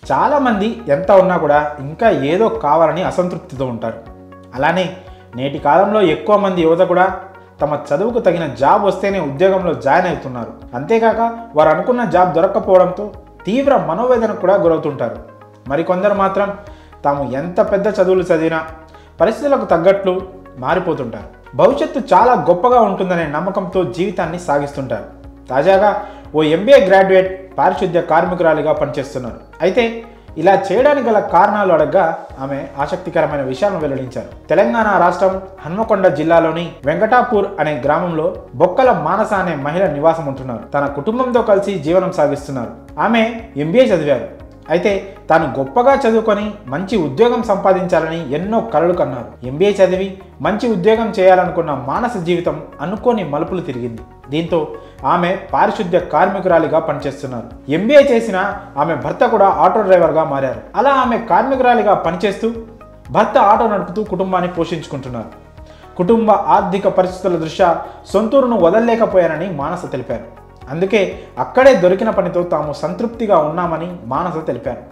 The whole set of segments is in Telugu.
చాలామంది ఎంత ఉన్నా కూడా ఇంకా ఏదో కావాలని అసంతృప్తితో ఉంటారు. అలానే నేటి కాలంలో ఎక్కువ మంది యువత కూడా తమ చదువుకు తగిన జాబ్ వస్తేనే ఉద్యోగంలో జాయిన్ అవుతున్నారు. అంతేకాక వారు అనుకున్న జాబ్ దొరక్కపోవడంతో తీవ్ర మనోవేదనకు కూడా గురవుతుంటారు. మరికొందరు మాత్రం తాము ఎంత పెద్ద చదువులు చదివినా పరిస్థితులకు తగ్గట్లు మారిపోతుంటారు. భవిష్యత్తు చాలా గొప్పగా ఉంటుందనే నమ్మకంతో జీవితాన్ని సాగిస్తుంటారు. తాజాగా ఓ MBA గ్రాడ్యుయేట్ పారిశుద్ధ్య కార్మికురాలిగా పనిచేస్తున్నారు. అయితే ఇలా చేయడానికి గల కారణాలు అడగ్గా ఆమె ఆసక్తికరమైన విషయాలను వెల్లడించారు. తెలంగాణ రాష్ట్రం హన్మకొండ జిల్లాలోని వెంకటాపూర్ అనే గ్రామంలో బొక్కల మానస అనే మహిళ నివాసం ఉంటున్నారు. తన కుటుంబంతో కలిసి జీవనం సాగిస్తున్నారు. ఆమె MBA చదివారు. అయితే తాను గొప్పగా చదువుకొని మంచి ఉద్యోగం సంపాదించాలని ఎన్నో కలలు కన్నారు. MBA చదివి మంచి ఉద్యోగం చేయాలనుకున్న మానస జీవితం అనుకోని మలుపులు తిరిగింది. దీంతో ఆమె పారిశుద్ధ్య కార్మికురాలిగా పనిచేస్తున్నారు. MBA చేసిన ఆమె భర్త కూడా ఆటో డ్రైవర్గా మారారు. అలా ఆమె కార్మికురాలిగా పనిచేస్తూ భర్త ఆటో నడుపుతూ కుటుంబాన్ని పోషించుకుంటున్నారు. కుటుంబ ఆర్థిక పరిస్థితుల దృష్ట్యా సొంతూరును వదలలేకపోయానని మానస తెలిపారు. అందుకే అక్కడే దొరికిన పనితో తాము సంతృప్తిగా ఉన్నామని మానస తెలిపారు.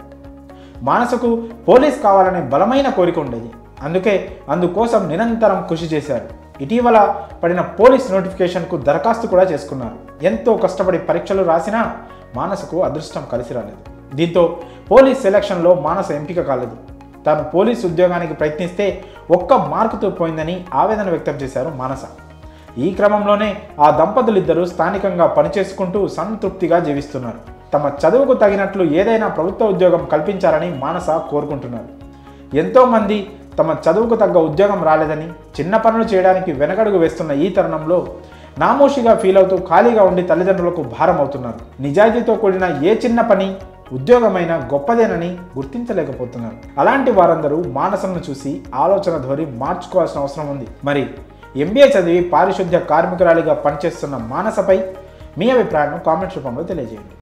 మానసకు పోలీస్ కావాలనే బలమైన కోరిక ఉండేది. అందుకోసం నిరంతరం కృషి చేశారు. ఇటీవల పడిన పోలీస్ నోటిఫికేషన్కు దరఖాస్తు కూడా చేసుకున్నారు. ఎంతో కష్టపడి పరీక్షలు రాసినా మానసకు అదృష్టం కలిసి రాలేదు. దీంతో పోలీస్ సెలక్షన్లో మానస ఎంపిక కాలేదు. తాను పోలీస్ ఉద్యోగానికి ప్రయత్నిస్తే 1 మార్కుతో పోయిందని ఆవేదన వ్యక్తం చేశారు మానస. ఈ క్రమంలోనే ఆ దంపతులిద్దరూ స్థానికంగా పనిచేసుకుంటూ సంతృప్తిగా జీవిస్తున్నారు. తమ చదువుకు తగినట్లు ఏదైనా ప్రభుత్వ ఉద్యోగం కల్పించాలని మానస కోరుకుంటున్నారు. ఎంతోమంది తమ చదువుకు తగ్గ ఉద్యోగం రాలేదని చిన్న పనులు చేయడానికి వెనకడుగు వేస్తున్న ఈ తరుణంలో నామోషిగా ఫీల్ అవుతూ ఖాళీగా ఉండి తల్లిదండ్రులకు భారం అవుతున్నారు. నిజాయితీతో కూడిన ఏ చిన్న పని ఉద్యోగమైనా గొప్పదేనని గుర్తించలేకపోతున్నారు. అలాంటి వారందరూ మానసను చూసి ఆలోచన ధోరణి మార్చుకోవాల్సిన అవసరం ఉంది. మరి MBA చదివి పారిశుద్ధ్య కార్మికురాలిగా పనిచేస్తున్న మానసపై మీ అభిప్రాయాన్ని కామెంట్స్ రూపంలో తెలియజేయండి.